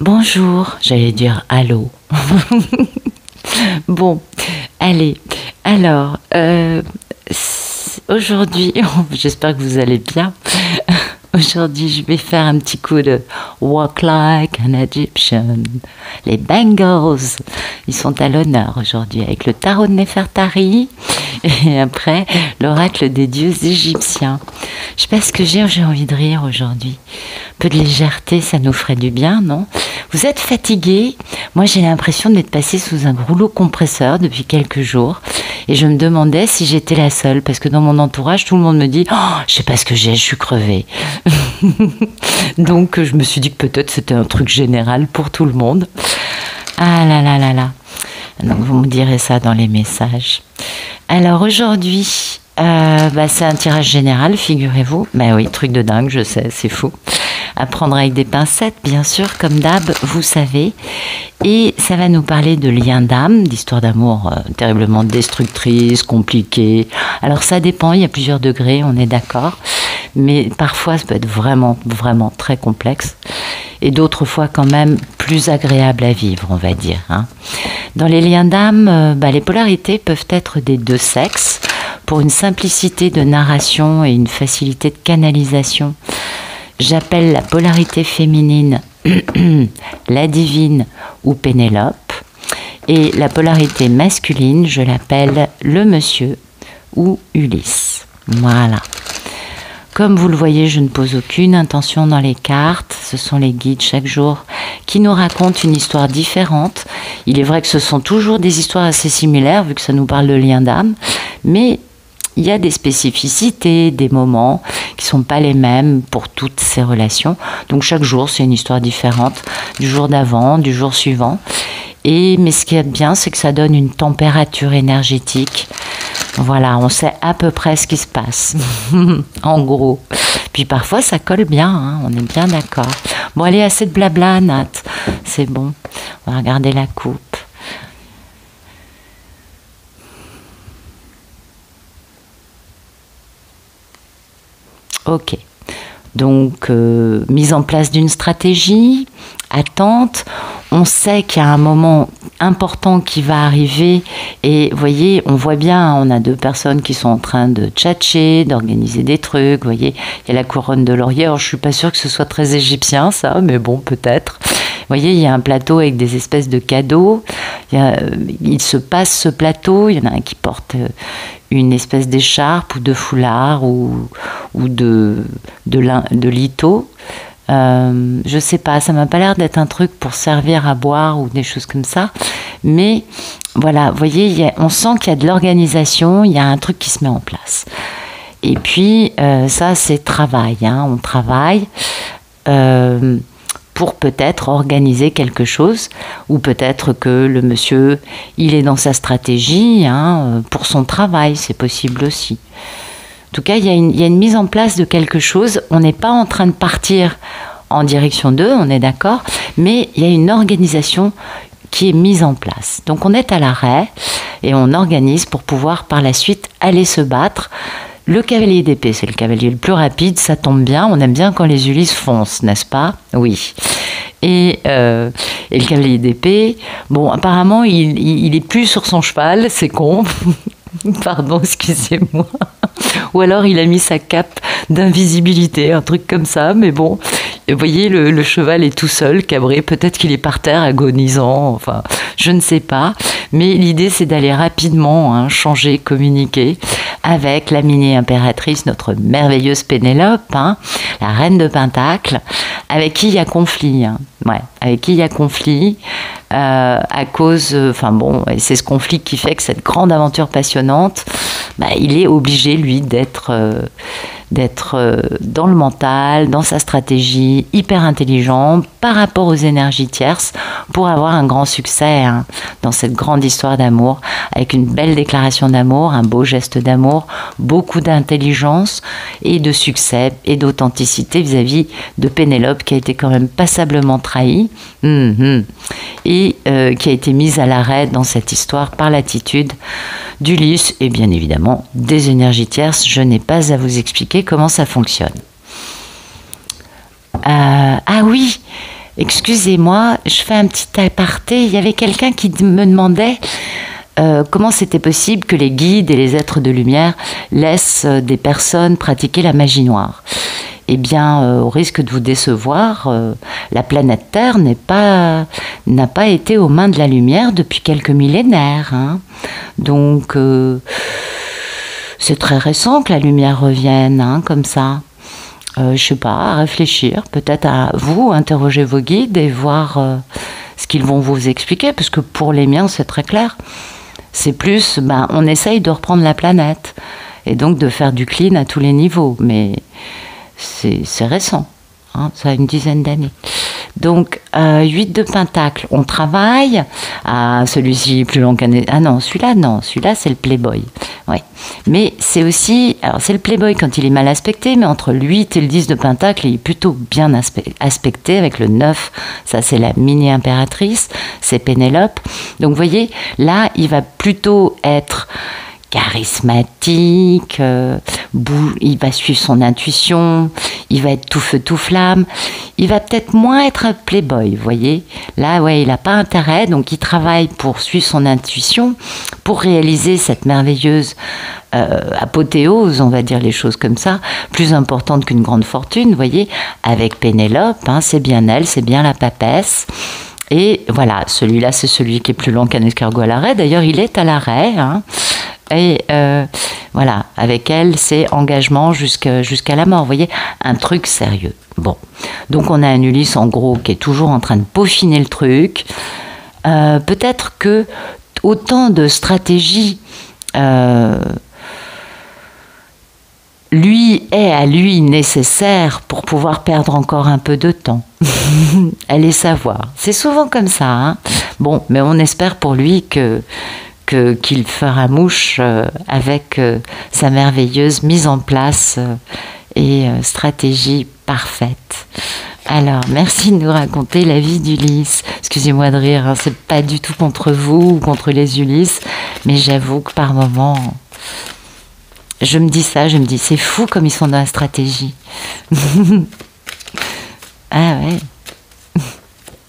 Bonjour, j'allais dire allô. Bon, allez. Alors, aujourd'hui, j'espère que vous allez bien. Aujourd'hui, je vais faire un petit coup de Walk Like an Egyptian. Les Bengals, ils sont à l'honneur aujourd'hui avec le tarot de Néfertari et après l'oracle des dieux égyptiens. Je sais pas ce que j'ai envie de rire aujourd'hui. Un peu de légèreté, ça nous ferait du bien, non? Vous êtes fatigué? Moi, j'ai l'impression d'être passée sous un rouleau compresseur depuis quelques jours. Et je me demandais si j'étais la seule, parce que dans mon entourage, tout le monde me dit « Oh, je sais pas ce que j'ai, je suis crevée. » Donc, je me suis dit que peut-être c'était un truc général pour tout le monde. Ah là là là là. Donc, vous me direz ça dans les messages. Alors, aujourd'hui, c'est un tirage général, figurez-vous. Ben oui, truc de dingue, je sais, c'est fou. À prendre avec des pincettes, bien sûr, comme d'hab, vous savez. Et ça va nous parler de liens d'âme, d'histoires d'amour terriblement destructrices, compliquées. Alors ça dépend, il y a plusieurs degrés, on est d'accord. Mais parfois, ça peut être vraiment, vraiment très complexe. Et d'autres fois, quand même, plus agréable à vivre, on va dire. Hein. Dans les liens d'âme, les polarités peuvent être des deux sexes, pour une simplicité de narration et une facilité de canalisation. J'appelle la polarité féminine la divine ou Pénélope. Et la polarité masculine, je l'appelle le monsieur ou Ulysse. Voilà. Comme vous le voyez, je ne pose aucune intention dans les cartes. Ce sont les guides chaque jour qui nous racontent une histoire différente. Il est vrai que ce sont toujours des histoires assez similaires, vu que ça nous parle de lien d'âme. Mais il y a des spécificités, des moments qui ne sont pas les mêmes pour toutes ces relations. Donc chaque jour, c'est une histoire différente du jour d'avant, du jour suivant. Mais ce qui est bien, c'est que ça donne une température énergétique. Voilà, on sait à peu près ce qui se passe, en gros. Puis parfois, ça colle bien, hein, on est bien d'accord. Bon, allez, assez de blabla, Nat. C'est bon, on va regarder la coupe. Ok, donc mise en place d'une stratégie, attente, on sait qu'il y a un moment important qui va arriver et vous voyez, on voit bien, on a deux personnes qui sont en train de tchatcher, d'organiser des trucs, vous voyez, il y a la couronne de laurier, alors je suis pas sûre que ce soit très égyptien ça, mais bon peut-être. Vous voyez, il y a un plateau avec des espèces de cadeaux, il se passe ce plateau, il y en a un qui porte une espèce d'écharpe ou de foulard ou de litho. Je sais pas, ça m'a pas l'air d'être un truc pour servir à boire ou des choses comme ça. Mais voilà, vous voyez, on sent qu'il y a de l'organisation, il y a un truc qui se met en place. Et puis, ça, c'est travail. Hein, on travaille pour peut-être organiser quelque chose, ou peut-être que le monsieur, il est dans sa stratégie pour son travail, c'est possible aussi. En tout cas, il y a une mise en place de quelque chose. On n'est pas en train de partir en direction d'eux, on est d'accord, mais il y a une organisation qui est mise en place. Donc on est à l'arrêt et on organise pour pouvoir par la suite aller se battre. Le cavalier d'épée, c'est le cavalier le plus rapide, ça tombe bien, on aime bien quand les Ulysses foncent, n'est-ce pas? Oui. Et le cavalier d'épée, bon, apparemment, il est plus sur son cheval, c'est con. Pardon, excusez-moi. Ou alors il a mis sa cape d'invisibilité, un truc comme ça, mais bon, vous voyez, le cheval est tout seul, cabré, peut-être qu'il est par terre agonisant, enfin, je ne sais pas, mais l'idée c'est d'aller rapidement changer, communiquer avec la mini-impératrice, notre merveilleuse Pénélope, la reine de Pentacle, avec qui il y a conflit, avec qui il y a conflit, à cause, et c'est ce conflit qui fait que cette grande aventure passionnante, il est obligé, lui, d'être dans le mental, dans sa stratégie, hyper intelligent par rapport aux énergies tierces pour avoir un grand succès dans cette grande histoire d'amour, avec une belle déclaration d'amour, un beau geste d'amour, beaucoup d'intelligence et de succès et d'authenticité vis-à-vis de Pénélope qui a été quand même passablement trahie et qui a été mise à l'arrêt dans cette histoire par l'attitude d'Ulysse et bien évidemment des énergies tierces. Je n'ai pas à vous expliquer comment ça fonctionne. Ah oui, excusez-moi, je fais un petit aparté. Il y avait quelqu'un qui me demandait comment c'était possible que les guides et les êtres de lumière laissent des personnes pratiquer la magie noire. Eh bien, au risque de vous décevoir, la planète Terre n'a pas été aux mains de la lumière depuis quelques millénaires. Hein. Donc, c'est très récent que la lumière revienne, hein, comme ça. Je sais pas, à réfléchir, peut-être à vous, interroger vos guides et voir ce qu'ils vont vous expliquer, parce que pour les miens, c'est très clair. C'est plus, on essaye de reprendre la planète, et donc de faire du clean à tous les niveaux, mais c'est récent, hein, ça a une dizaine d'années. Donc, 8 de Pentacle, on travaille. Ah, celui-ci plus long qu'un... Ah non, celui-là c'est le Playboy. Ouais. Mais c'est aussi... Alors, c'est le Playboy quand il est mal aspecté, mais entre le 8 et le 10 de Pentacle, il est plutôt bien aspecté avec le 9. Ça, c'est la mini-impératrice, c'est Pénélope. Donc, vous voyez, là, il va plutôt être charismatique, il va suivre son intuition, il va être tout feu tout flamme, il va peut-être moins être un playboy, vous voyez. Là, ouais, il n'a pas intérêt, donc il travaille pour suivre son intuition, pour réaliser cette merveilleuse apothéose, on va dire les choses comme ça, plus importante qu'une grande fortune, vous voyez, avec Pénélope, hein, c'est bien elle, c'est bien la papesse. Et voilà, celui-là, c'est celui qui est plus long qu'un escargot à l'arrêt. D'ailleurs, il est à l'arrêt, hein. Et voilà, avec elle, c'est engagement jusqu'à la mort. Vous voyez, un truc sérieux. Bon, donc on a un Ulysse, en gros, qui est toujours en train de peaufiner le truc. Peut-être que autant de stratégies lui est à lui nécessaire pour pouvoir perdre encore un peu de temps. Allez savoir. C'est souvent comme ça. Hein. Bon, mais on espère pour lui qu'il fera mouche avec sa merveilleuse mise en place et stratégie parfaite. Alors, merci de nous raconter la vie d'Ulysse. Excusez-moi de rire, hein, c'est pas du tout contre vous ou contre les Ulysses, mais j'avoue que par moments, je me dis c'est fou comme ils sont dans la stratégie. Ah ouais.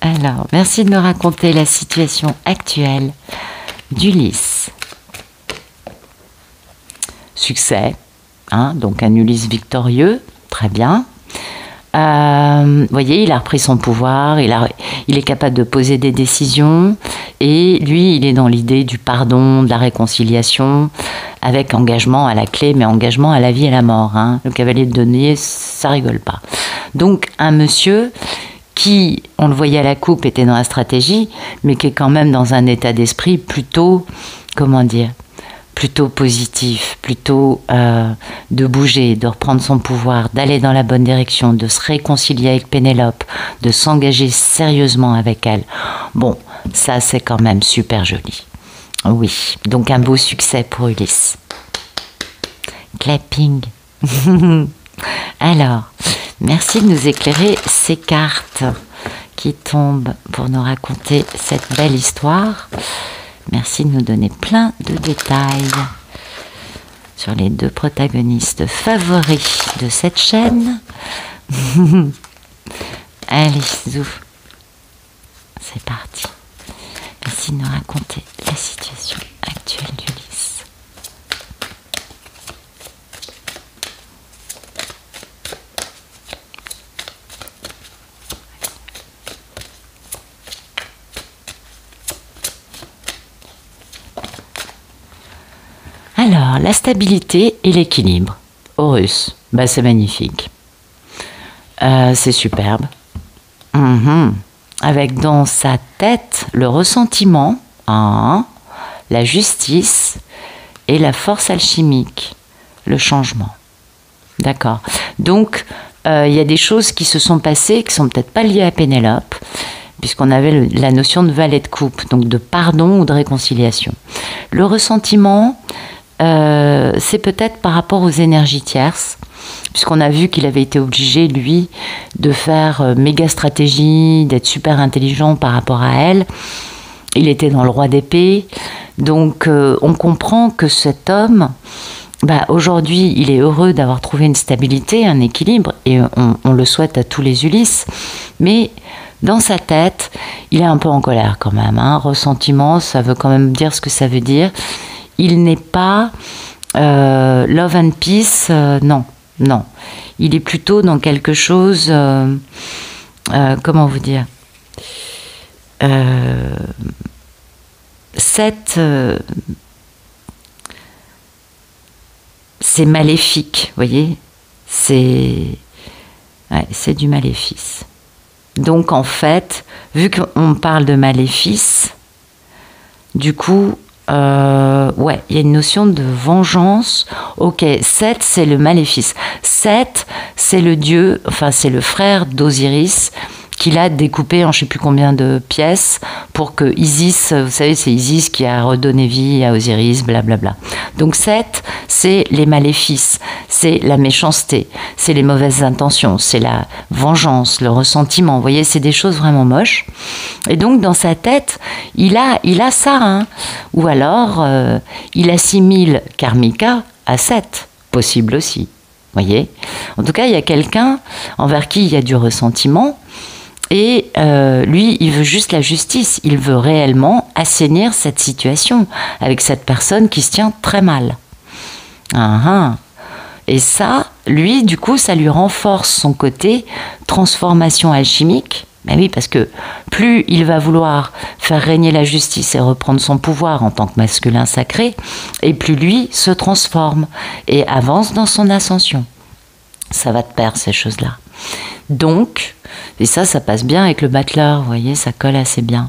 Alors, merci de me raconter la situation actuelle d'Ulysse. Succès, hein, donc un Ulysse victorieux, très bien. Vous voyez, il a repris son pouvoir, il est capable de poser des décisions, et lui, il est dans l'idée du pardon, de la réconciliation, avec engagement à la clé, mais engagement à la vie et à la mort. Hein. Le cavalier de denier, ça rigole pas. Donc, un monsieur qui, on le voyait à la coupe, était dans la stratégie, mais qui est quand même dans un état d'esprit plutôt, comment dire, plutôt positif, plutôt de bouger, de reprendre son pouvoir, d'aller dans la bonne direction, de se réconcilier avec Pénélope, de s'engager sérieusement avec elle. Bon, ça c'est quand même super joli. Oui, donc un beau succès pour Ulysse. Clapping. Alors, merci de nous éclairer ces cartes qui tombent pour nous raconter cette belle histoire. Merci de nous donner plein de détails sur les deux protagonistes favoris de cette chaîne. Allez, zouf. C'est parti. Merci de nous raconter la situation actuelle d'Ulysse. Alors, la stabilité et l'équilibre. Horus, bah, c'est magnifique. C'est superbe. Avec dans sa tête le ressentiment, hein, la justice et la force alchimique, le changement. D'accord. Donc, il y a des choses qui se sont passées qui sont peut-être pas liées à Pénélope, puisqu'on avait la notion de valet de coupe, donc de pardon ou de réconciliation. Le ressentiment, c'est peut-être par rapport aux énergies tierces, puisqu'on a vu qu'il avait été obligé, lui, de faire méga stratégie, d'être super intelligent par rapport à elle. Il était dans le roi d'épée. Donc, on comprend que cet homme, bah, aujourd'hui, il est heureux d'avoir trouvé une stabilité, un équilibre, et on le souhaite à tous les Ulysses. Mais dans sa tête, il est un peu en colère quand même. Hein. Ressentiment, ça veut quand même dire ce que ça veut dire. Il n'est pas love and peace, non, non. Il est plutôt dans quelque chose, comment vous dire, c'est maléfique, vous voyez, c'est du maléfice. Donc en fait, vu qu'on parle de maléfice, du coup, ouais, il y a une notion de vengeance. Ok, Seth, c'est le maléfice. Seth, c'est le dieu, enfin c'est le frère d'Osiris, qu'il a découpé en je ne sais plus combien de pièces pour que Isis, vous savez, c'est Isis qui a redonné vie à Osiris, blablabla. Donc Seth, c'est les maléfices, c'est la méchanceté, c'est les mauvaises intentions, c'est la vengeance, le ressentiment. Vous voyez, c'est des choses vraiment moches. Et donc dans sa tête, il a ça, hein. Ou alors il assimile Karmika à Seth, possible aussi. Vous voyez. En tout cas, il y a quelqu'un envers qui il y a du ressentiment. Et lui, il veut juste la justice. Il veut réellement assainir cette situation avec cette personne qui se tient très mal. Et ça, lui, du coup, ça lui renforce son côté transformation alchimique. Ben oui, parce que plus il va vouloir faire régner la justice et reprendre son pouvoir en tant que masculin sacré, et plus lui se transforme et avance dans son ascension. Ça va de pair, ces choses-là. Donc, et ça passe bien avec le battleur, vous voyez, ça colle assez bien.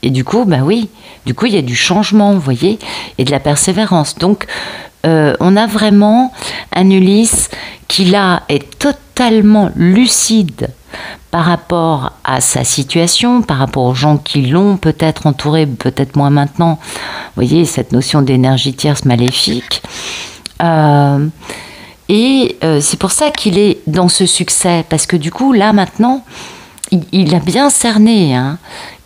Et du coup, bah oui, du coup, il y a du changement, vous voyez, et de la persévérance. Donc, on a vraiment un Ulysse qui, là, est totalement lucide par rapport à sa situation, par rapport aux gens qui l'ont peut-être entouré, peut-être moins maintenant. Vous voyez, cette notion d'énergie tierce maléfique. Et c'est pour ça qu'il est dans ce succès, parce que du coup, là, maintenant, il a bien cerné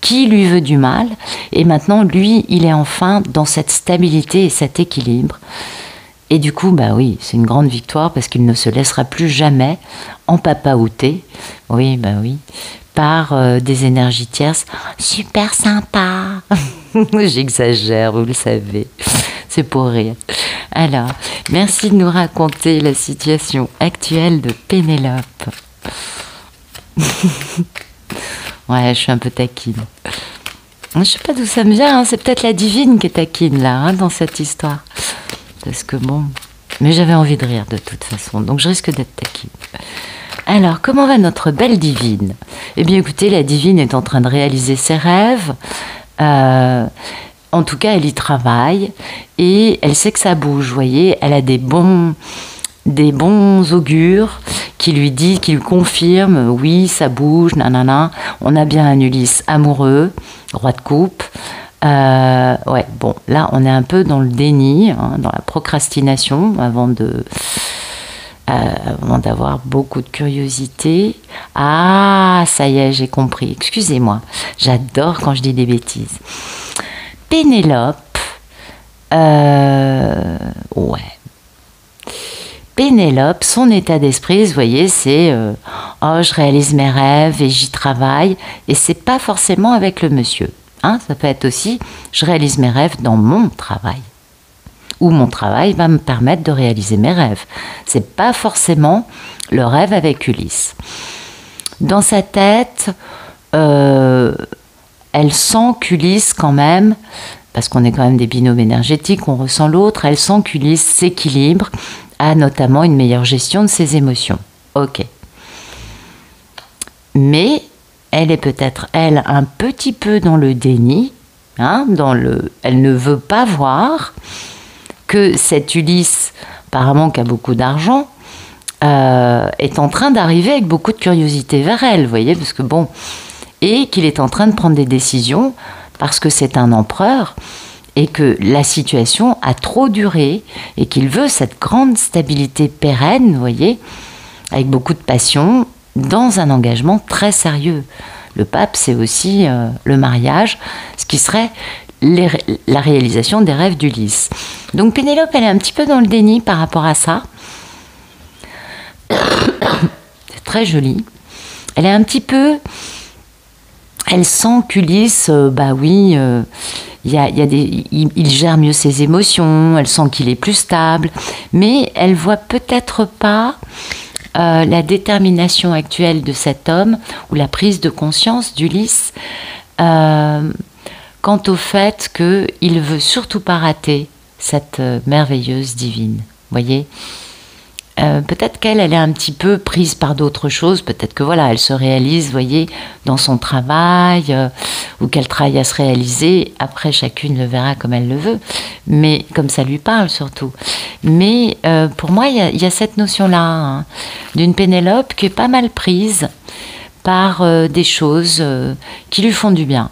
qui lui veut du mal, et maintenant, lui, il est enfin dans cette stabilité et cet équilibre. Et du coup, bah oui, c'est une grande victoire, parce qu'il ne se laissera plus jamais empapaouter, oui, bah oui, par des énergies tierces super sympas. J'exagère, vous le savez, c'est pour rire. Alors, merci de nous raconter la situation actuelle de Pénélope. Ouais, je suis un peu taquine. Je ne sais pas d'où ça me vient, c'est peut-être la divine qui est taquine là, dans cette histoire. Parce que bon, mais j'avais envie de rire de toute façon, donc je risque d'être taquine. Alors, comment va notre belle divine? Eh bien écoutez, la divine est en train de réaliser ses rêves. En tout cas, elle y travaille et elle sait que ça bouge, vous voyez. Elle a des bons augures qui lui disent, qui lui confirment, oui, ça bouge, nanana. On a bien un Ulysse amoureux, roi de coupe. Ouais, bon, là, on est un peu dans le déni, dans la procrastination, avant d'avoir beaucoup de curiosité. Ah, ça y est, j'ai compris. Excusez-moi, j'adore quand je dis des bêtises. Pénélope, ouais. Pénélope, son état d'esprit, vous voyez, c'est oh, je réalise mes rêves et j'y travaille, et c'est pas forcément avec le monsieur. Ça peut être aussi, je réalise mes rêves dans mon travail, ou mon travail va me permettre de réaliser mes rêves. C'est pas forcément le rêve avec Ulysse. Dans sa tête, elle sent qu'Ulysse quand même, parce qu'on est quand même des binômes énergétiques, on ressent l'autre, elle sent qu'Ulysse s'équilibre, a notamment une meilleure gestion de ses émotions. Ok. Mais elle est peut-être, elle, un petit peu dans le déni, elle ne veut pas voir que cet Ulysse, apparemment qui a beaucoup d'argent, est en train d'arriver avec beaucoup de curiosité vers elle, vous voyez, parce que bon, et qu'il est en train de prendre des décisions parce que c'est un empereur et que la situation a trop duré et qu'il veut cette grande stabilité pérenne, vous voyez, avec beaucoup de passion, dans un engagement très sérieux. Le pape, c'est aussi le mariage, ce qui serait la réalisation des rêves d'Ulysse. Donc Pénélope, elle est un petit peu dans le déni par rapport à ça. C'est très joli. Elle est un petit peu elle sent qu'Ulysse, bah oui, il gère mieux ses émotions, elle sent qu'il est plus stable, mais elle voit peut-être pas la détermination actuelle de cet homme ou la prise de conscience d'Ulysse quant au fait qu'il veut surtout pas rater cette merveilleuse divine. Voyez, peut-être qu'elle est un petit peu prise par d'autres choses, peut-être que voilà, elle se réalise, voyez, dans son travail, ou qu'elle travaille à se réaliser, après chacune le verra comme elle le veut, mais comme ça lui parle surtout. Mais pour moi, il y a cette notion-là, hein, d'une Pénélope qui est pas mal prise par des choses qui lui font du bien.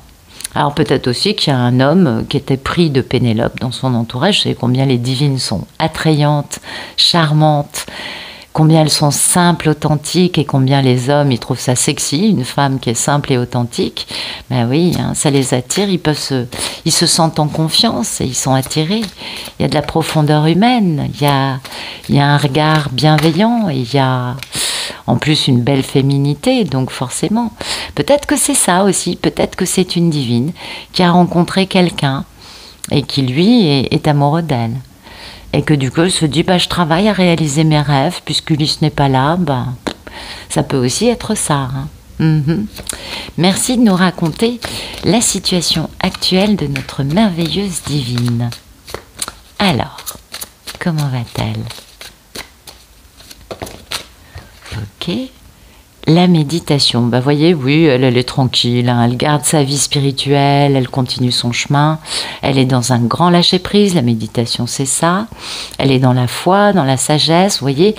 Alors peut-être aussi qu'il y a un homme qui était pris de Pénélope dans son entourage. Je sais combien les divines sont attrayantes, charmantes, combien elles sont simples, authentiques, et combien les hommes ils trouvent ça sexy, une femme qui est simple et authentique. Ben oui, hein, ça les attire, ils se sentent en confiance et ils sont attirés. Il y a de la profondeur humaine, il y a un regard bienveillant, et il y a en plus une belle féminité, donc forcément. Peut-être que c'est ça aussi, peut-être que c'est une divine qui a rencontré quelqu'un et qui lui est amoureux d'elle. Et que du coup elle se dit, bah, je travaille à réaliser mes rêves, puisqu'Ulysse n'est pas là, bah, ça peut aussi être ça. Hein. Merci de nous raconter la situation actuelle de notre merveilleuse divine. Alors, comment va-t-elle ? Ok. La méditation, bah voyez, oui, elle est tranquille, hein, elle garde sa vie spirituelle, elle continue son chemin, elle est dans un grand lâcher-prise, la méditation c'est ça, elle est dans la foi, dans la sagesse, vous voyez,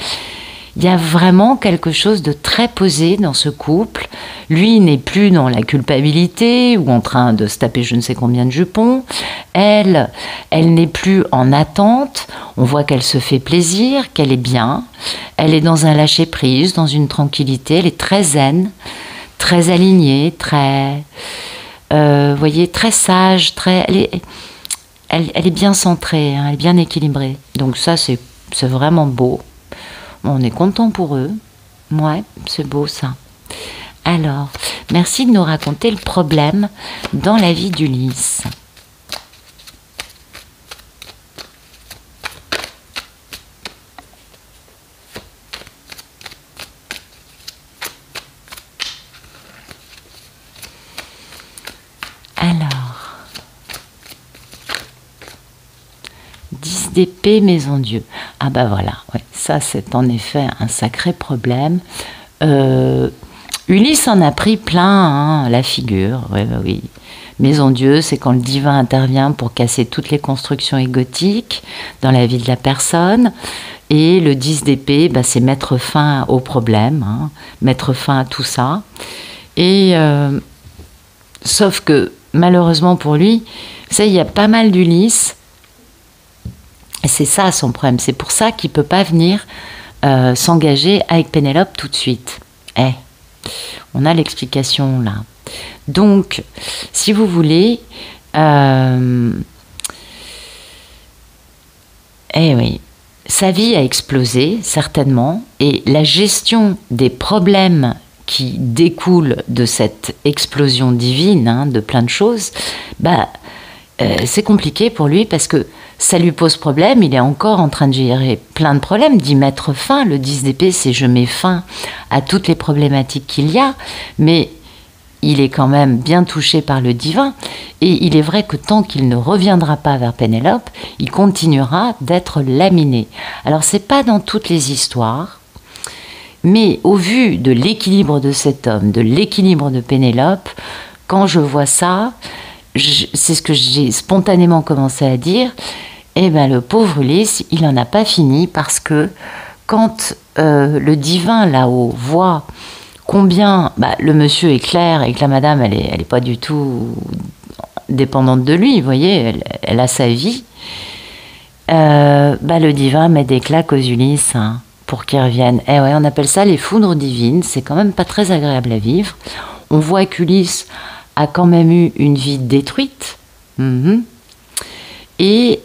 il y a vraiment quelque chose de très posé dans ce couple. Lui n'est plus dans la culpabilité ou en train de se taper je ne sais combien de jupons. Elle n'est plus en attente. On voit qu'elle se fait plaisir, qu'elle est bien. Elle est dans un lâcher-prise, dans une tranquillité. Elle est très zen, très alignée, très, voyez, très sage. Elle est bien centrée, hein, elle est bien équilibrée. Donc ça, c'est vraiment beau. On est content pour eux. Ouais, c'est beau ça. Alors, merci de nous raconter le problème dans la vie d'Ulysse. Alors, 10 d'épée, maison Dieu. Ah bah voilà, ouais, ça c'est en effet un sacré problème. Ulysse en a pris plein, hein, la figure, ouais, bah oui. Maison Dieu, c'est quand le divin intervient pour casser toutes les constructions égotiques dans la vie de la personne. Et le 10 d'épée, bah, c'est mettre fin au problème, hein, mettre fin à tout ça. Et sauf que malheureusement pour lui, vous savez, il y a pas mal d'Ulysse. Et c'est ça son problème. C'est pour ça qu'il ne peut pas venir s'engager avec Pénélope tout de suite. On a l'explication là. Donc, si vous voulez, oui, sa vie a explosé, certainement, et la gestion des problèmes qui découlent de cette explosion divine, hein, de plein de choses, bah, c'est compliqué pour lui parce que ça lui pose problème, il est encore en train de gérer plein de problèmes, d'y mettre fin. Le 10 d'épée, c'est je mets fin à toutes les problématiques qu'il y a, mais il est quand même bien touché par le divin, et il est vrai que tant qu'il ne reviendra pas vers Pénélope, il continuera d'être laminé. Alors c'est pas dans toutes les histoires, mais au vu de l'équilibre de cet homme, de l'équilibre de Pénélope, quand je vois ça, c'est ce que j'ai spontanément commencé à dire, le pauvre Ulysse, il n'en a pas fini, parce que quand le divin là-haut voit combien le monsieur est clair et que la madame, elle est pas du tout dépendante de lui, vous voyez, elle a sa vie, le divin met des claques aux Ulysses, hein, pour qu'ils reviennent. Ouais, on appelle ça les foudres divines, c'est quand même pas très agréable à vivre. On voit qu'Ulysse a quand même eu une vie détruite. Et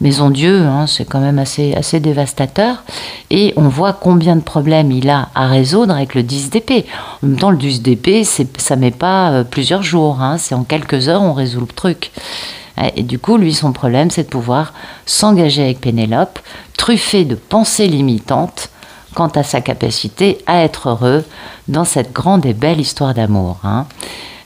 Maison Dieu, hein, c'est quand même assez dévastateur. Et on voit combien de problèmes il a à résoudre avec le 10 d'épée. En même temps, le 10 d'épée, ça met pas plusieurs jours. Hein, c'est en quelques heures, on résout le truc. Et du coup, lui, son problème, c'est de pouvoir s'engager avec Pénélope, truffé de pensées limitantes quant à sa capacité à être heureux dans cette grande et belle histoire d'amour. Hein.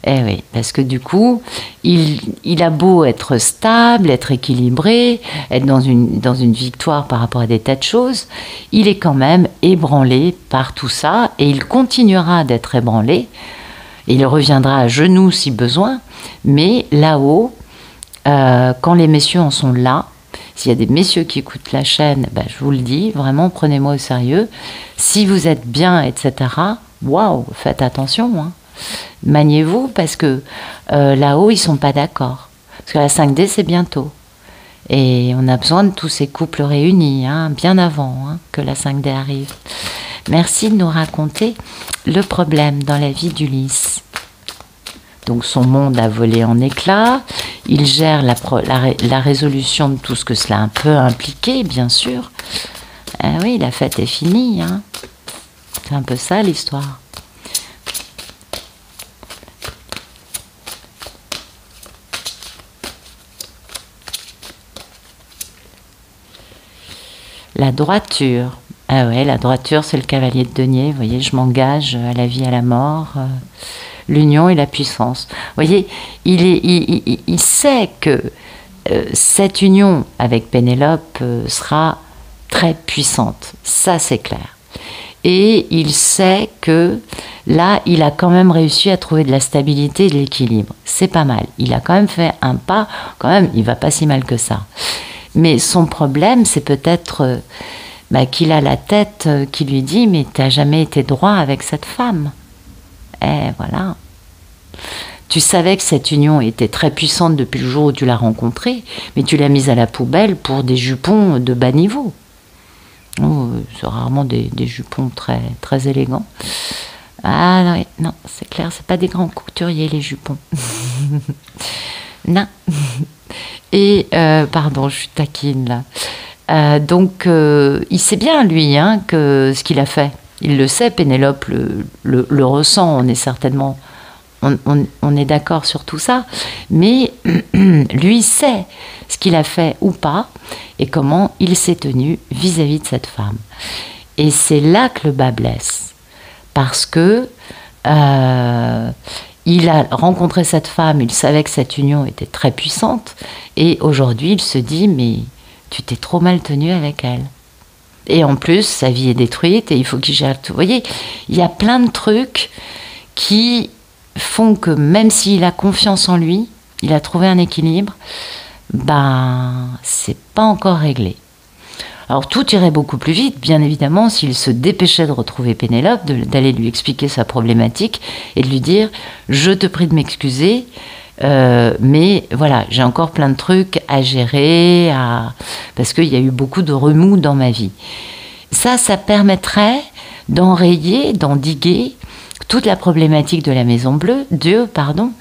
Eh oui, parce que du coup, il a beau être stable, être équilibré, être dans une victoire par rapport à des tas de choses, il est quand même ébranlé par tout ça et il continuera d'être ébranlé. Il reviendra à genoux si besoin, mais là-haut, quand les messieurs en sont là, s'il y a des messieurs qui écoutent la chaîne, ben, je vous le dis, vraiment prenez-moi au sérieux. Si vous êtes bien, etc., waouh, faites attention, hein. Maniez-vous parce que là-haut, ils ne sont pas d'accord. Parce que la 5D, c'est bientôt. Et on a besoin de tous ces couples réunis, hein, bien avant hein, que la 5D arrive. Merci de nous raconter le problème dans la vie d'Ulysse. Donc son monde a volé en éclats. Il gère la résolution de tout ce que cela a un peu impliqué, bien sûr. Ah oui, la fête est finie. Hein. C'est un peu ça l'histoire. La droiture. Ah ouais, la droiture, c'est le cavalier de denier. Vous voyez, je m'engage à la vie, à la mort. L'union et la puissance. Vous voyez, il sait que cette union avec Pénélope sera très puissante. Ça, c'est clair. Et il sait que là, il a quand même réussi à trouver de la stabilité et de l'équilibre. C'est pas mal. Il a quand même fait un pas. Quand même, il va pas si mal que ça. Mais son problème, c'est peut-être qu'il a la tête qui lui dit « Mais t'as jamais été droit avec cette femme ». Eh, voilà. Tu savais que cette union était très puissante depuis le jour où tu l'as rencontrée, mais tu l'as mise à la poubelle pour des jupons de bas niveau. Oh, c'est rarement des jupons très, très élégants. Ah non, non, c'est clair, c'est pas des grands couturiers les jupons. Non. Et, pardon, je suis taquine là. Donc, il sait bien, lui, hein, que ce qu'il a fait. Il le sait, Pénélope le ressent, on est certainement, on est d'accord sur tout ça, mais lui sait ce qu'il a fait ou pas, et comment il s'est tenu vis-à-vis de cette femme. Et c'est là que le bas blesse, parce que il a rencontré cette femme, il savait que cette union était très puissante, et aujourd'hui il se dit, mais tu t'es trop mal tenu avec elle. Et en plus, sa vie est détruite et il faut qu'il gère tout. Vous voyez, il y a plein de trucs qui font que même s'il a confiance en lui, il a trouvé un équilibre, ben, c'est pas encore réglé. Alors tout irait beaucoup plus vite, bien évidemment, s'il se dépêchait de retrouver Pénélope, d'aller lui expliquer sa problématique et de lui dire « Je te prie de m'excuser, mais voilà, j'ai encore plein de trucs à gérer, parce qu'il y a eu beaucoup de remous dans ma vie. » Ça permettrait d'enrayer, d'endiguer toute la problématique de la Maison Bleue, Dieu, pardon,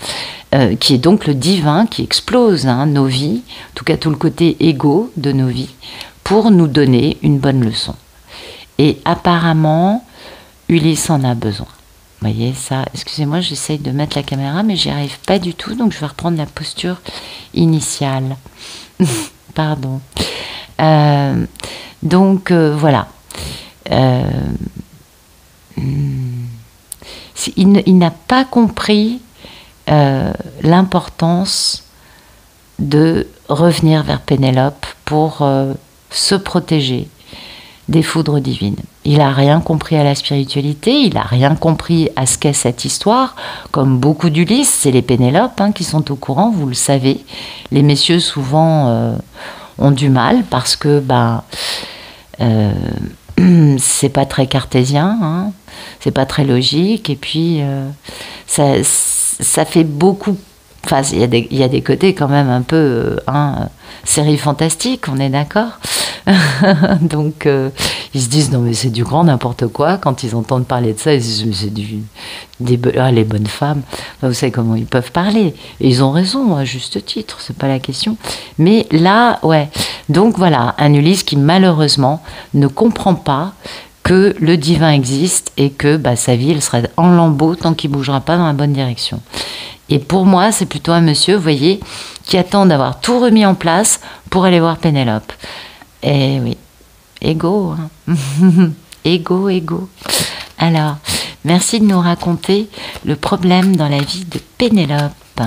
qui est donc le divin qui explose nos vies, en tout cas tout le côté égo de nos vies, pour nous donner une bonne leçon. Et apparemment, Ulysse en a besoin. Vous voyez ça, excusez-moi, j'essaye de mettre la caméra, mais j'y arrive pas du tout, donc je vais reprendre la posture initiale. Pardon. Donc, voilà. Il n'a pas compris l'importance de revenir vers Pénélope pour se protéger des foudres divines. Il n'a rien compris à la spiritualité, il n'a rien compris à ce qu'est cette histoire. Comme beaucoup d'Ulysse, c'est les Pénélopes qui sont au courant, vous le savez. Les messieurs, souvent, ont du mal parce que c'est pas très cartésien, c'est pas très logique, et puis ça fait beaucoup. Enfin, il y a des côtés quand même un peu série fantastique, on est d'accord. Donc ils se disent non mais c'est du grand n'importe quoi. Quand ils entendent parler de ça, ils se disent c'est les bonnes femmes. Enfin, vous savez comment ils peuvent parler, et ils ont raison à juste titre, c'est pas la question. Mais là, ouais, Donc voilà, un Ulysse qui malheureusement ne comprend pas que le divin existe et que sa vie, elle serait en lambeaux tant qu'il ne bougera pas dans la bonne direction. Et pour moi, c'est plutôt un monsieur, vous voyez, qui attend d'avoir tout remis en place pour aller voir Pénélope. Et oui, égo, hein. Égo, égo. Alors, merci de nous raconter le problème dans la vie de Pénélope.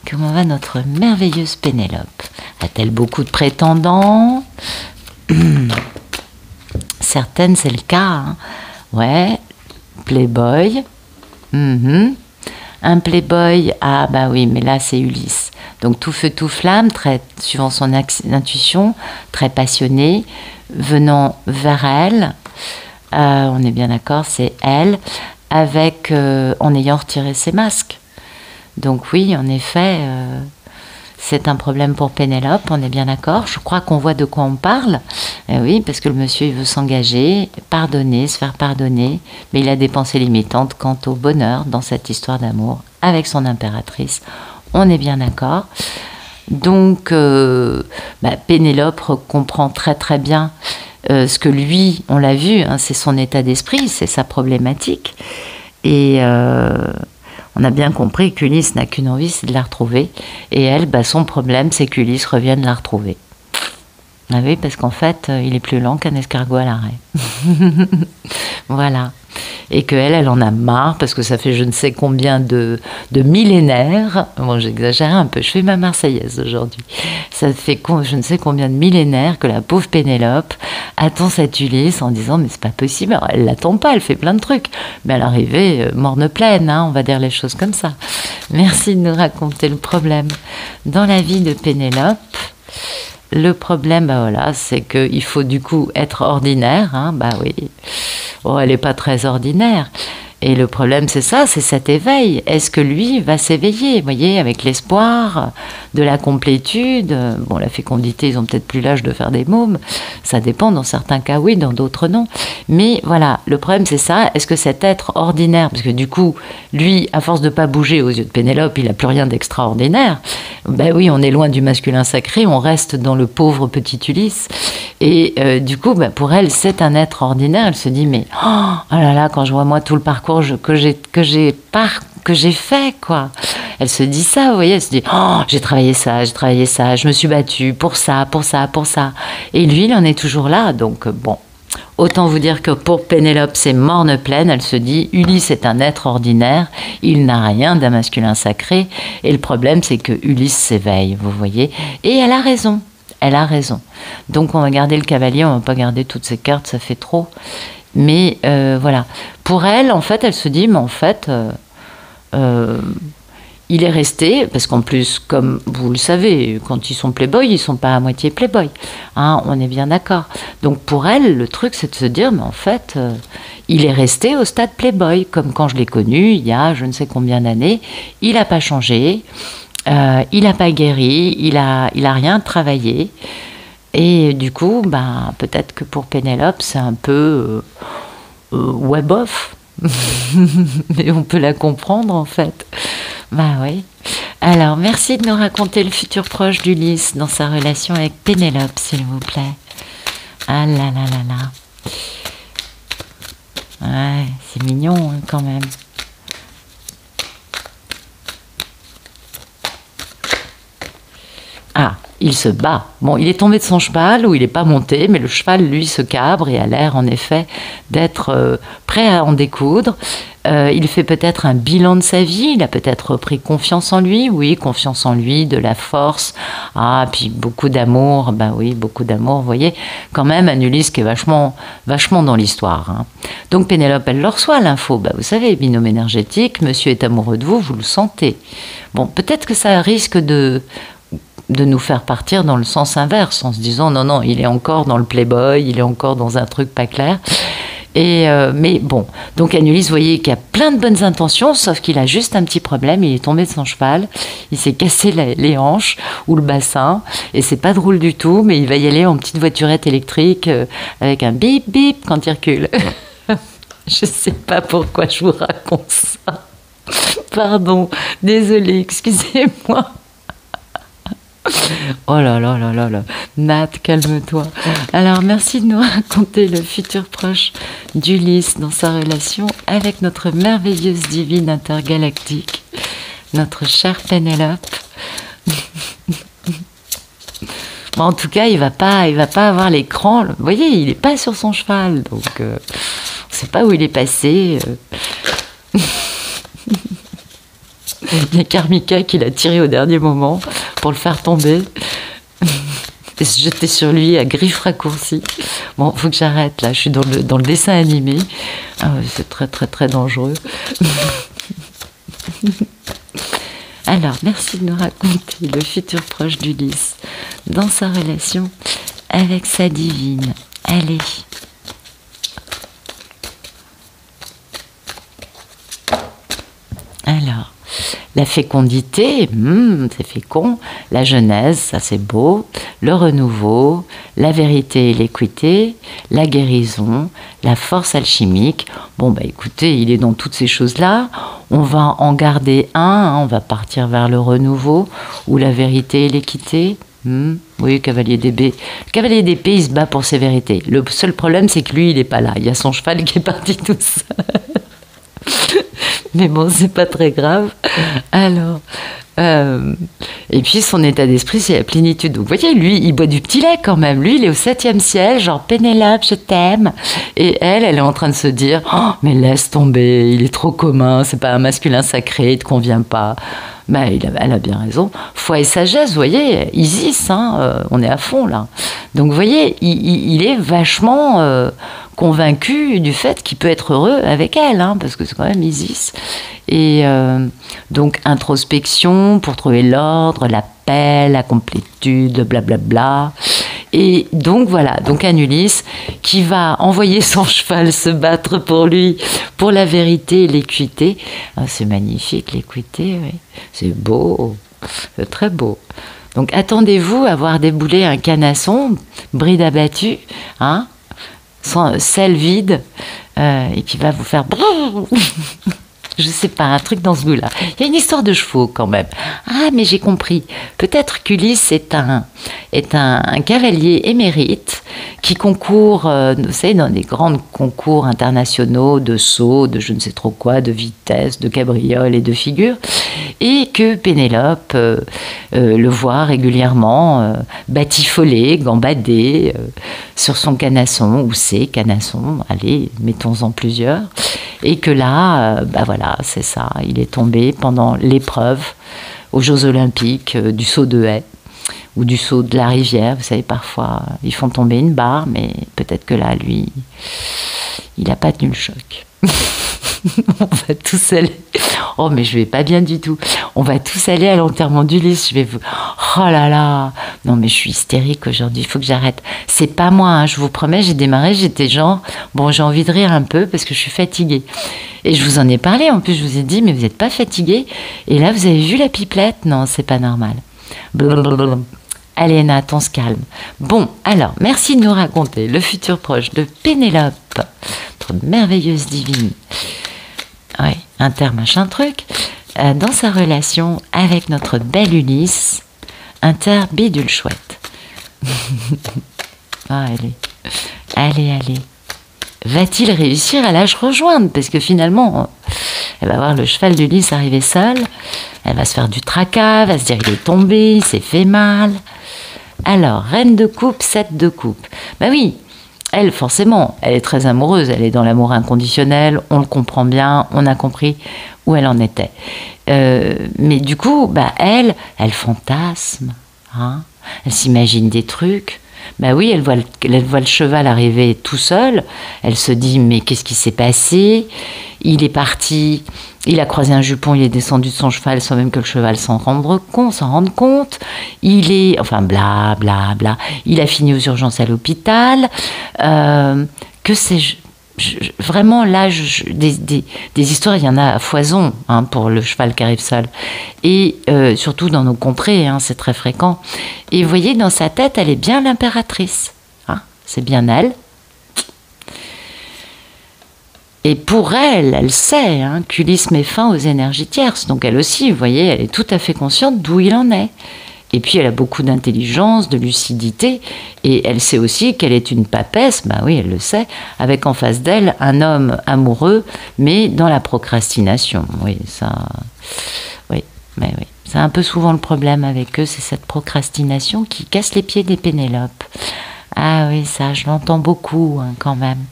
Comment va notre merveilleuse Pénélope? A-t-elle beaucoup de prétendants? Certaines, c'est le cas. Hein. Ouais, playboy. Un playboy, ah bah oui, mais là c'est Ulysse. Donc tout feu, tout flamme, très, suivant son intuition, très passionné, venant vers elle. On est bien d'accord, c'est elle, avec, en ayant retiré ses masques. Donc oui, en effet, c'est un problème pour Pénélope, on est bien d'accord. Je crois qu'on voit de quoi on parle. Oui, parce que le monsieur, il veut s'engager, pardonner, se faire pardonner, mais il a des pensées limitantes quant au bonheur dans cette histoire d'amour avec son impératrice. On est bien d'accord. Donc, Pénélope comprend très très bien ce que lui, on l'a vu, hein, c'est son état d'esprit, c'est sa problématique. Et on a bien compris qu'Ulysse n'a qu'une envie, c'est de la retrouver. Et elle, son problème, c'est qu'Ulysse revienne la retrouver. Ah oui, parce qu'en fait, il est plus lent qu'un escargot à l'arrêt. Voilà. Et qu'elle, elle en a marre, parce que ça fait je ne sais combien de millénaires. Bon, j'exagère un peu, je fais ma Marseillaise aujourd'hui. Ça fait je ne sais combien de millénaires que la pauvre Pénélope attend cet Ulysse en disant mais c'est pas possible. Alors, elle l'attend pas, elle fait plein de trucs. Mais à l'arrivée, morne pleine, hein, on va dire les choses comme ça. Merci de nous raconter le problème dans la vie de Pénélope. Le problème, voilà, c'est qu'il faut du coup être ordinaire. Hein, oui. Oh, elle n'est pas très ordinaire. Et le problème, c'est ça, c'est cet éveil. Est-ce que lui va s'éveiller, vous voyez, avec l'espoir de la complétude? Bon, la fécondité, ils n'ont peut-être plus l'âge de faire des mômes. Ça dépend, dans certains cas, oui, dans d'autres, non. Mais voilà, le problème, c'est ça. Est-ce que cet être ordinaire, parce que du coup, lui, à force de ne pas bouger aux yeux de Pénélope, il n'a plus rien d'extraordinaire. Oui, on est loin du masculin sacré, on reste dans le pauvre petit Ulysse. Et du coup, pour elle, c'est un être ordinaire. Elle se dit, mais oh là là, quand je vois moi tout le parcours que j'ai fait, quoi. Elle se dit ça, vous voyez, elle se dit, oh, j'ai travaillé ça, je me suis battue pour ça, pour ça, pour ça. Et lui, il en est toujours là, donc bon. Autant vous dire que pour Pénélope, c'est morne pleine. Elle se dit, Ulysse est un être ordinaire, il n'a rien d'un masculin sacré. Et le problème, c'est que Ulysse s'éveille, vous voyez. Et elle a raison. Elle a raison. Donc on va garder le cavalier, on va pas garder toutes ces cartes, ça fait trop. Mais voilà. Pour elle, en fait, elle se dit, mais en fait, il est resté, parce qu'en plus, comme vous le savez, quand ils sont playboys, ils sont pas à moitié playboys. Hein, on est bien d'accord. Donc pour elle, le truc, c'est de se dire, mais en fait, il est resté au stade playboy, comme quand je l'ai connu, il y a je ne sais combien d'années. Il n'a pas changé, il n'a pas guéri, il a rien travaillé. Et du coup, peut-être que pour Pénélope, c'est un peu web-off. Mais on peut la comprendre, en fait. Oui. Alors, merci de nous raconter le futur proche d'Ulysse dans sa relation avec Pénélope, s'il vous plaît. Ah là là là là. Ouais, c'est mignon, hein, quand même. Ah, il se bat. Bon, il est tombé de son cheval, ou il n'est pas monté, mais le cheval, lui, se cabre et a l'air, en effet, d'être prêt à en découdre. Il fait peut-être un bilan de sa vie, il a peut-être repris confiance en lui, oui, confiance en lui, de la force, puis beaucoup d'amour, oui, beaucoup d'amour, vous voyez, quand même un Ulysse qui est vachement dans l'histoire. Hein. Donc Pénélope, elle le reçoit, l'info, vous savez, binôme énergétique, monsieur est amoureux de vous, vous le sentez. Bon, peut-être que ça risque de nous faire partir dans le sens inverse, en se disant, non, il est encore dans le playboy, il est encore dans un truc pas clair. Mais bon, donc Ulysse, vous voyez qu'il a plein de bonnes intentions, sauf qu'il a juste un petit problème, il est tombé de son cheval, il s'est cassé les hanches ou le bassin, et c'est pas drôle du tout, mais il va y aller en petite voiturette électrique avec un bip bip quand il recule. Je sais pas pourquoi je vous raconte ça. Pardon, désolée, excusez-moi. Oh là là là là là. Nat, calme-toi. Alors, merci de nous raconter le futur proche d'Ulysse dans sa relation avec notre merveilleuse divine intergalactique, notre chère Pénélope. Bon, en tout cas, il va pas avoir l'écran. Vous voyez, il n'est pas sur son cheval, donc on ne sait pas où il est passé. Il y a Karmika qui l'a tiré au dernier moment pour le faire tomber et se jeter sur lui à griffes raccourcies. Bon, faut que j'arrête là, je suis dans le dessin animé. Ah ouais, c'est très très très dangereux. Alors, merci de nous raconter le futur proche d'Ulysse dans sa relation avec sa divine. Allez. Alors, la fécondité, c'est fécond. La genèse, ça c'est beau. Le renouveau, la vérité et l'équité, la guérison, la force alchimique. Bon, bah écoutez, il est dans toutes ces choses-là. On va en garder un, hein, on va partir vers le renouveau ou la vérité et l'équité. Oui, cavalier d'épée. Le cavalier d'épée, il se bat pour ses vérités. Le seul problème, c'est que lui, il n'est pas là. Il y a son cheval qui est parti tout seul. Mais bon, c'est pas très grave. Alors, et puis son état d'esprit, c'est la plénitude. Donc, vous voyez, lui, il boit du petit lait quand même. Lui, il est au 7e ciel, genre Pénélope, je t'aime. Et elle est en train de se dire, oh, mais laisse tomber, il est trop commun, c'est pas un masculin sacré, il te convient pas. Ben, elle a bien raison. Foi et sagesse, vous voyez, Isis, hein, on est à fond là. Donc, vous voyez, il est vachement convaincu du fait qu'il peut être heureux avec elle, hein, parce que c'est quand même Isis. Et donc, introspection pour trouver l'ordre, la paix, la complétude, blablabla. Et donc voilà, donc un Ulysse qui va envoyer son cheval se battre pour lui, pour la vérité et l'équité. Ah, c'est magnifique l'équité, oui. C'est beau, c'est très beau. Donc attendez-vous à voir débouler un canasson, bride abattue, hein, sans selle vide, et qui va vous faire... Je sais pas, un truc dans ce goût-là. Il y a une histoire de chevaux quand même. Ah, mais j'ai compris. Peut-être qu'Ulysse est un cavalier émérite qui concourt, vous savez, dans des grands concours internationaux de saut, de je ne sais trop quoi, de vitesse, de cabriole et de figure, et que Pénélope le voit régulièrement batifoler, gambader sur son canasson ou ses canassons. Allez, mettons-en plusieurs. Et que là, bah voilà, c'est ça, il est tombé pendant l'épreuve aux Jeux Olympiques du saut de haie ou du saut de la rivière. Vous savez, parfois, ils font tomber une barre, mais peut-être que là, lui, il n'a pas tenu le choc. On va tous aller... Oh, mais je vais pas bien du tout. On va tous aller à l'enterrement d'Ulysse. Je vais vous... Oh là là. Non, mais je suis hystérique aujourd'hui. Il faut que j'arrête. C'est pas moi, hein. Je vous promets, j'ai démarré, j'étais genre... Bon, j'ai envie de rire un peu parce que je suis fatiguée. Et je vous en ai parlé. En plus, je vous ai dit, mais vous n'êtes pas fatiguée. Et là, vous avez vu la pipelette? Non, c'est pas normal. Blablabla. Allez, Nat, on se calme. Bon, alors, merci de nous raconter le futur proche de Pénélope, notre merveilleuse divine. Ouais, machin truc, dans sa relation avec notre belle Ulysse, bidule chouette. Ah, allez. Va-t-il réussir à la rejoindre? Parce que finalement, elle va voir le cheval d'Ulysse arriver seul, elle va se faire du tracas, va se dire il est tombé, il s'est fait mal. Alors, reine de coupe, 7 de coupe. Ben oui, elle, forcément, elle est très amoureuse, elle est dans l'amour inconditionnel, on le comprend bien, on a compris où elle en était. Mais du coup, bah, elle fantasme, hein, elle s'imagine des trucs. Bah oui, elle voit le cheval arriver tout seul, elle se dit mais qu'est-ce qui s'est passé? Il est parti, il a croisé un jupon, il est descendu de son cheval sans même que le cheval s'en rende compte. Il est, enfin bla bla bla, il a fini aux urgences à l'hôpital. Que sais-je? Vraiment là, des histoires, il y en a à foison, hein, pour le cheval qui arrive seul. Et surtout dans nos contrées, hein, c'est très fréquent. Et vous voyez, dans sa tête, elle est bien l'impératrice. Hein, c'est bien elle. Et pour elle, elle sait, hein, qu'Ulysse met fin aux énergies tierces. Donc elle aussi, vous voyez, elle est tout à fait consciente d'où il en est. Et puis elle a beaucoup d'intelligence, de lucidité, et elle sait aussi qu'elle est une papesse, bah oui, elle le sait, avec en face d'elle un homme amoureux, mais dans la procrastination. Oui, ça, oui, mais oui. C'est un peu souvent le problème avec eux, c'est cette procrastination qui casse les pieds des Pénélope. Ah oui, ça, je l'entends beaucoup hein, quand même.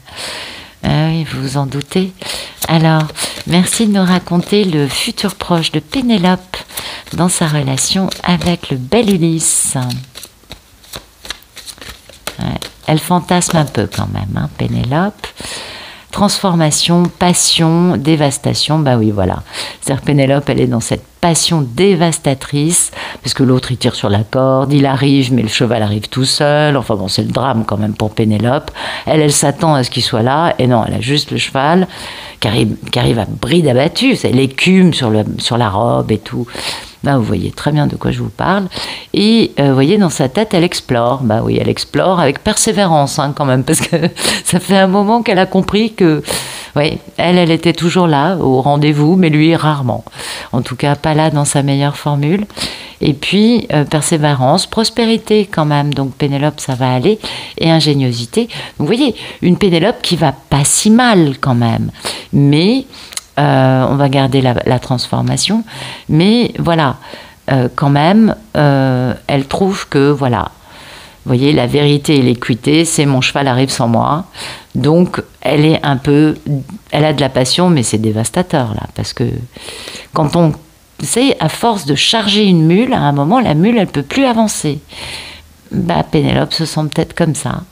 Ah oui, vous vous en doutez. Alors, merci de nous raconter le futur proche de Pénélope dans sa relation avec le bel Ulysse. Ouais, elle fantasme un peu quand même, hein, Pénélope. Transformation, passion, dévastation, bah oui, voilà. C'est-à-dire Pénélope, elle est dans cette passion dévastatrice, parce que l'autre, il tire sur la corde, il arrive, mais le cheval arrive tout seul. Enfin bon, c'est le drame quand même pour Pénélope. Elle s'attend à ce qu'il soit là, et non, elle a juste le cheval qui arrive à bride abattue. C'est l'écume sur la robe et tout. Bah, vous voyez très bien de quoi je vous parle. Et vous voyez, dans sa tête, elle explore. Bah oui, elle explore avec persévérance hein, quand même, parce que ça fait un moment qu'elle a compris que, oui, elle était toujours là, au rendez-vous, mais lui, rarement. En tout cas, pas là dans sa meilleure formule. Et puis, persévérance, prospérité quand même. Donc, Pénélope, ça va aller. Et ingéniosité. Donc, vous voyez, une Pénélope qui va pas si mal quand même. Mais... on va garder la transformation, mais voilà, quand même, elle trouve que, voilà, vous voyez, la vérité et l'équité, c'est mon cheval arrive sans moi, donc elle est un peu, elle a de la passion, mais c'est dévastateur, là, parce que quand on, vous savez, à force de charger une mule, à un moment, la mule, elle peut plus avancer. Bah, Pénélope se sent peut-être comme ça,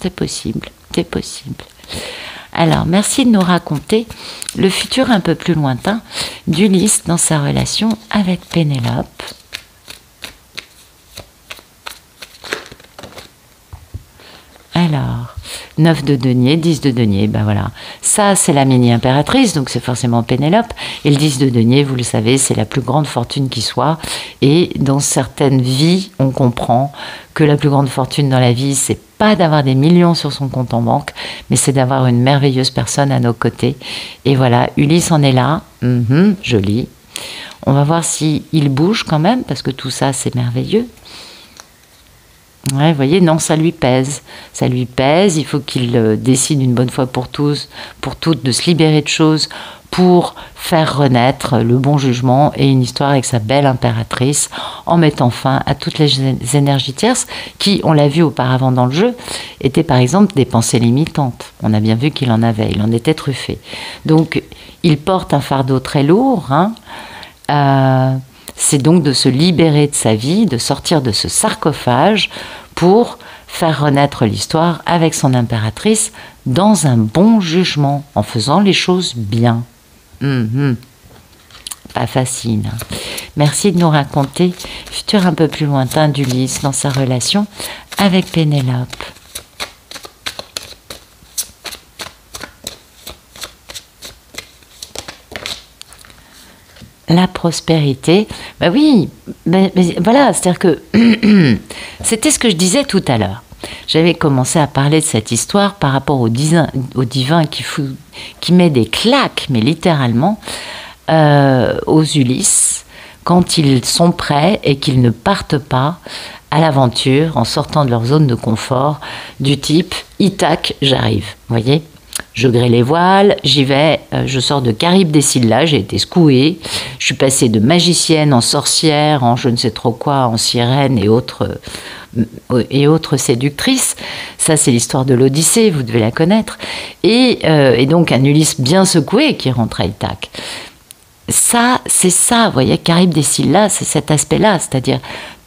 c'est possible, c'est possible. Alors, merci de nous raconter le futur un peu plus lointain d'Ulysse dans sa relation avec Pénélope. Alors, 9 de denier, 10 de denier, ben voilà. Ça, c'est la mini-impératrice, donc c'est forcément Pénélope. Et le 10 de denier, vous le savez, c'est la plus grande fortune qui soit. Et dans certaines vies, on comprend que la plus grande fortune dans la vie, c'est pas d'avoir des millions sur son compte en banque, mais c'est d'avoir une merveilleuse personne à nos côtés. Et voilà, Ulysse en est là. Joli. On va voir s'il bouge quand même, parce que tout ça, c'est merveilleux. Ouais, vous voyez, non, ça lui pèse. Ça lui pèse, il faut qu'il décide une bonne fois pour toutes de se libérer de choses pour faire renaître le bon jugement et une histoire avec sa belle impératrice en mettant fin à toutes les énergies tierces qui, on l'a vu auparavant dans le jeu, étaient par exemple des pensées limitantes. On a bien vu qu'il en avait, il en était truffé. Donc, il porte un fardeau très lourd, hein. C'est donc de se libérer de sa vie, de sortir de ce sarcophage pour faire renaître l'histoire avec son impératrice dans un bon jugement, en faisant les choses bien. Pas facile. Hein. Merci de nous raconter le futur un peu plus lointain d'Ulysse dans sa relation avec Pénélope. La prospérité, ben oui, mais voilà, c'est-à-dire que c'était ce que je disais tout à l'heure. J'avais commencé à parler de cette histoire par rapport au divin qui met des claques, mais littéralement, aux Ulysses, quand ils sont prêts et qu'ils ne partent pas à l'aventure en sortant de leur zone de confort, du type « Ithaque, j'arrive », vous voyez ? Je grille les voiles, j'y vais, je sors de Caribe des Scylla, j'ai été secouée, je suis passée de magicienne en sorcière, en je ne sais trop quoi, en sirène et autres séductrices. Ça, c'est l'histoire de l'Odyssée, vous devez la connaître. Et donc un Ulysse bien secoué qui rentre à Ithaque. Ça, c'est ça, vous voyez, Caribe des Scylla, c'est cet aspect-là, c'est-à-dire,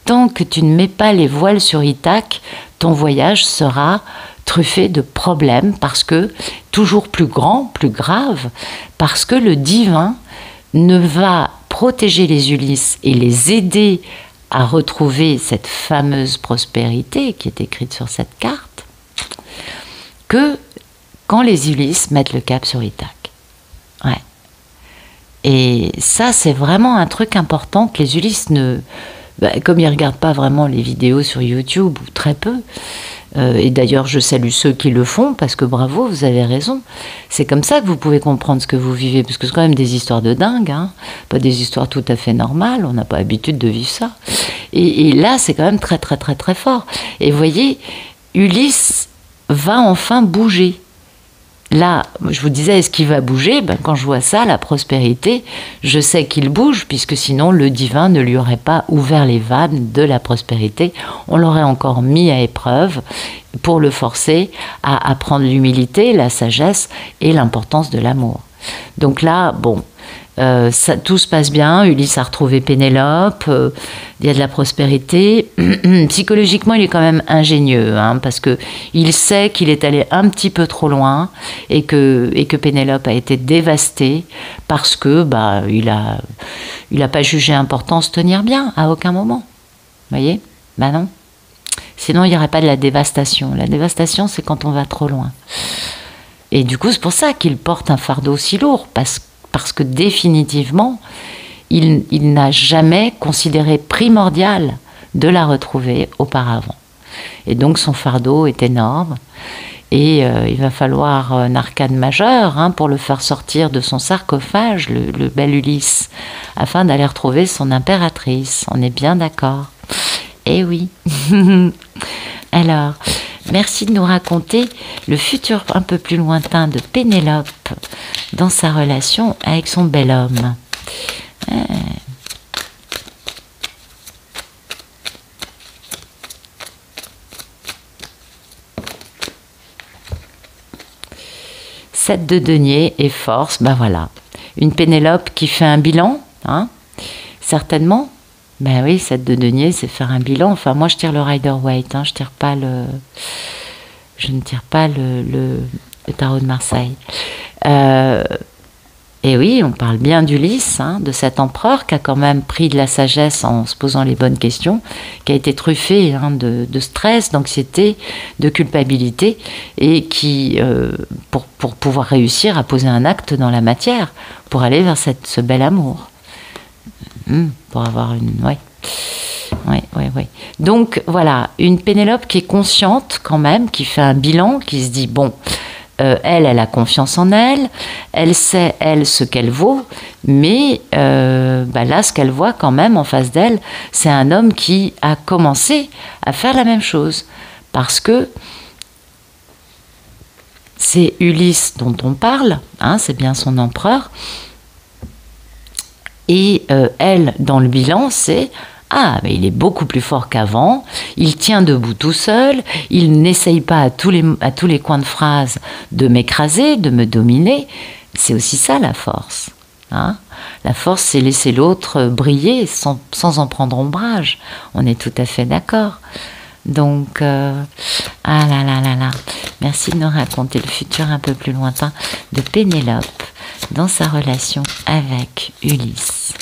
tant que tu ne mets pas les voiles sur Ithaque, ton voyage sera truffé de problèmes, parce que, toujours plus grand, plus grave, parce que le divin ne va protéger les Ulysses et les aider à retrouver cette fameuse prospérité qui est écrite sur cette carte, que quand les Ulysses mettent le cap sur Ithaque. Ouais. Et ça, c'est vraiment un truc important que les Ulysses ne... comme ils ne regardent pas vraiment les vidéos sur YouTube, ou très peu, et d'ailleurs je salue ceux qui le font, parce que bravo, vous avez raison. C'est comme ça que vous pouvez comprendre ce que vous vivez, parce que c'est quand même des histoires de dingue, hein, pas des histoires tout à fait normales, on n'a pas l'habitude de vivre ça. Et là, c'est quand même très, très, très, très fort. Et vous voyez, Ulysse va enfin bouger. Là, je vous disais, est-ce qu'il va bouger? Quand je vois ça, la prospérité, je sais qu'il bouge, puisque sinon le divin ne lui aurait pas ouvert les vannes de la prospérité. On l'aurait encore mis à épreuve pour le forcer à apprendre l'humilité, la sagesse et l'importance de l'amour. Donc là, bon, tout se passe bien. Ulysse a retrouvé Pénélope, il y a de la prospérité. Psychologiquement, il est quand même ingénieux, hein, parce que il sait qu'il est allé un petit peu trop loin et que Pénélope a été dévastée parce que il a pas jugé important se tenir bien à aucun moment. Vous voyez? Non. Sinon, il n'y aurait pas de la dévastation. La dévastation, c'est quand on va trop loin. Et du coup, c'est pour ça qu'il porte un fardeau aussi lourd, parce que définitivement, il n'a jamais considéré primordial de la retrouver auparavant. Et donc son fardeau est énorme. Et il va falloir un arcane majeur, hein, pour le faire sortir de son sarcophage, le bel Ulysse, afin d'aller retrouver son impératrice. On est bien d'accord? Eh oui. Alors, merci de nous raconter le futur un peu plus lointain de Pénélope dans sa relation avec son bel homme. Sept de denier et force, voilà. Une Pénélope qui fait un bilan, hein, certainement. Ben oui, 7 de denier, c'est faire un bilan. Enfin, moi, je tire le Rider-Waite, hein, je ne tire pas le tarot de Marseille. Et oui, on parle bien d'Ulysse, hein, de cet empereur qui a quand même pris de la sagesse en se posant les bonnes questions, qui a été truffé, hein, de stress, d'anxiété, de culpabilité, et qui, pour pouvoir réussir à poser un acte dans la matière, pour aller vers ce bel amour. Pour avoir une... Ouais. Donc voilà, une Pénélope qui est consciente quand même, qui fait un bilan, qui se dit, bon, elle a confiance en elle, elle sait, elle, ce qu'elle vaut, mais là, ce qu'elle voit quand même en face d'elle, c'est un homme qui a commencé à faire la même chose. Parce que c'est Ulysse dont on parle, hein, c'est bien son empereur. Et elle, dans le bilan, c'est « Ah, mais il est beaucoup plus fort qu'avant, il tient debout tout seul, il n'essaye pas à tous les coins de phrase de m'écraser, de me dominer. » C'est aussi ça la force. Hein, la force, c'est laisser l'autre briller sans en prendre ombrage. On est tout à fait d'accord. Donc, ah là là là là. Merci de nous raconter le futur un peu plus lointain de Pénélope dans sa relation avec Ulysse.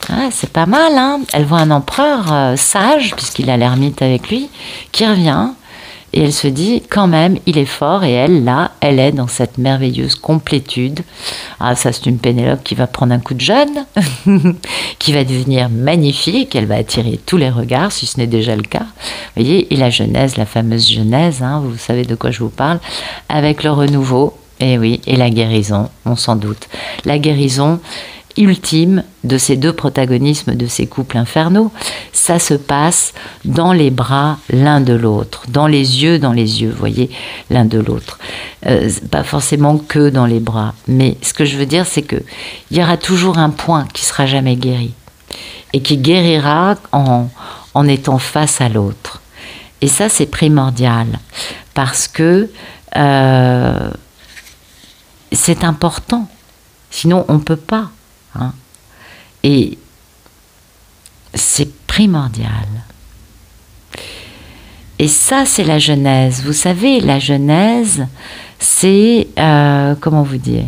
Ah, c'est pas mal, hein. Elle voit un empereur sage, puisqu'il a l'ermite avec lui, qui revient, et elle se dit, quand même, il est fort, et elle, là, elle est dans cette merveilleuse complétude. Ah, ça, c'est une Pénélope qui va prendre un coup de jeune, qui va devenir magnifique, elle va attirer tous les regards, si ce n'est déjà le cas. Vous voyez, et la Genèse, la fameuse Genèse, hein, vous savez de quoi je vous parle, avec le renouveau, et oui, et la guérison, on s'en doute. La guérison ultime de ces deux protagonismes de ces couples infernaux, ça se passe dans les bras l'un de l'autre, dans les yeux, vous voyez, l'un de l'autre. Pas forcément que dans les bras, mais ce que je veux dire, c'est que il y aura toujours un point qui sera jamais guéri et qui guérira en étant face à l'autre. Et ça, c'est primordial parce que c'est important. Sinon, on ne peut pas. Hein. Et c'est primordial. Et ça, c'est la Genèse. Vous savez, la Genèse, c'est... comment vous dire?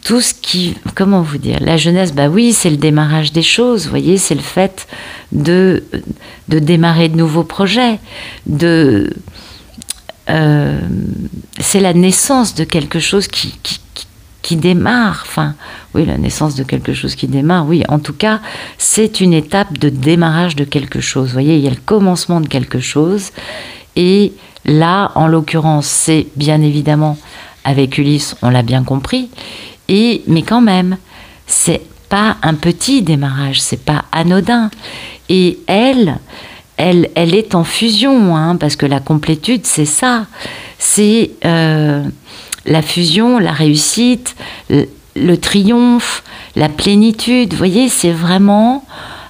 Tout ce qui... Comment vous dire? La Genèse, oui, c'est le démarrage des choses. Vous voyez, c'est le fait de démarrer de nouveaux projets, c'est la naissance de quelque chose qui démarre. Enfin, oui, la naissance de quelque chose qui démarre, oui. En tout cas, c'est une étape de démarrage de quelque chose. Vous voyez, il y a le commencement de quelque chose. Et là, en l'occurrence, c'est bien évidemment avec Ulysse, on l'a bien compris. Mais quand même, c'est pas un petit démarrage, c'est pas anodin. Et elle est en fusion, hein, parce que la complétude, c'est ça. C'est la fusion, la réussite, le triomphe, la plénitude. Vous voyez, c'est vraiment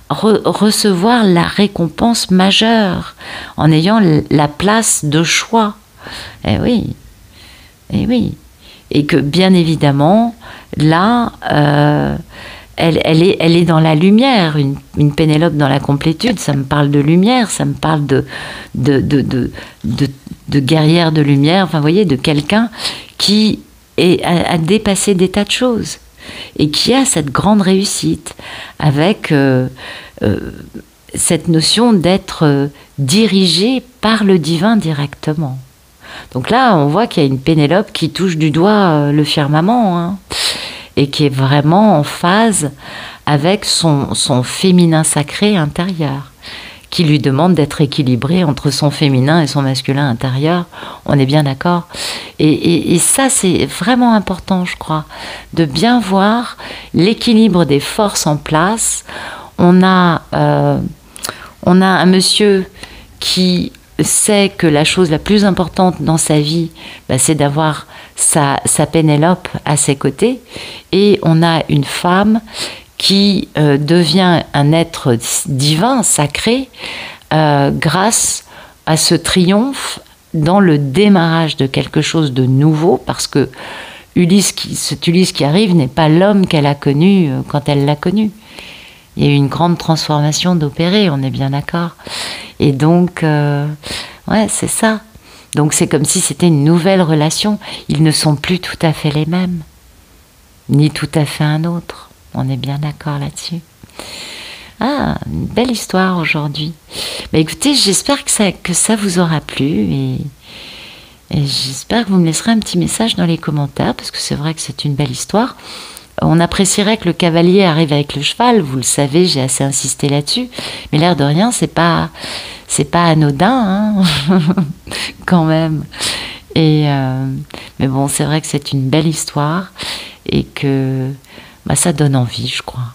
recevoir la récompense majeure en ayant la place de choix. Eh oui, eh oui. Et que bien évidemment, là, elle est dans la lumière. Une Pénélope dans la complétude, ça me parle de lumière, ça me parle de guerrière de lumière, enfin, vous voyez, de quelqu'un qui a dépassé des tas de choses et qui a cette grande réussite avec cette notion d'être dirigé par le divin directement. Donc là, on voit qu'il y a une Pénélope qui touche du doigt le firmament, hein, et qui est vraiment en phase avec son féminin sacré intérieur, qui lui demande d'être équilibré entre son féminin et son masculin intérieur. On est bien d'accord. Et ça, c'est vraiment important, je crois, de bien voir l'équilibre des forces en place. On a un monsieur qui sait que la chose la plus importante dans sa vie, c'est d'avoir sa Pénélope à ses côtés. Et on a une femme qui devient un être divin, sacré, grâce à ce triomphe dans le démarrage de quelque chose de nouveau, parce que cet Ulysse qui arrive n'est pas l'homme qu'elle a connu quand elle l'a connu. Il y a eu une grande transformation d'opérer, on est bien d'accord. Et donc, ouais, c'est ça. Donc c'est comme si c'était une nouvelle relation. Ils ne sont plus tout à fait les mêmes, ni tout à fait un autre. On est bien d'accord là-dessus. Ah, une belle histoire aujourd'hui. Écoutez, j'espère que ça vous aura plu et j'espère que vous me laisserez un petit message dans les commentaires, parce que c'est vrai que c'est une belle histoire. On apprécierait que le cavalier arrive avec le cheval, vous le savez, j'ai assez insisté là-dessus, mais l'air de rien, c'est pas anodin, hein quand même. Mais bon, c'est vrai que c'est une belle histoire et que ça donne envie, je crois.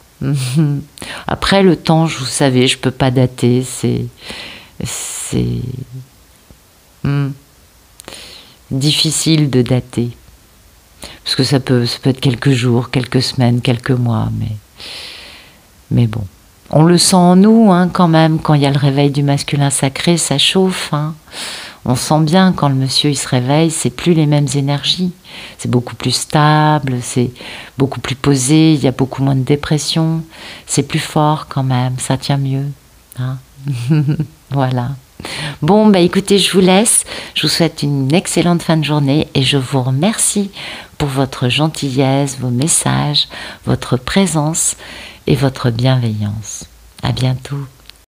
Après, le temps, vous savez, je peux pas dater, c'est difficile de dater. Parce que ça peut être quelques jours, quelques semaines, quelques mois, mais bon. On le sent en nous, hein, quand même, quand il y a le réveil du masculin sacré, ça chauffe. Hein. On sent bien quand le monsieur il se réveille, c'est plus les mêmes énergies. C'est beaucoup plus stable, c'est beaucoup plus posé, il y a beaucoup moins de dépression. C'est plus fort quand même, ça tient mieux. Hein. Voilà. Bon, écoutez, je vous laisse. Je vous souhaite une excellente fin de journée et je vous remercie pour votre gentillesse, vos messages, votre présence et votre bienveillance. À bientôt.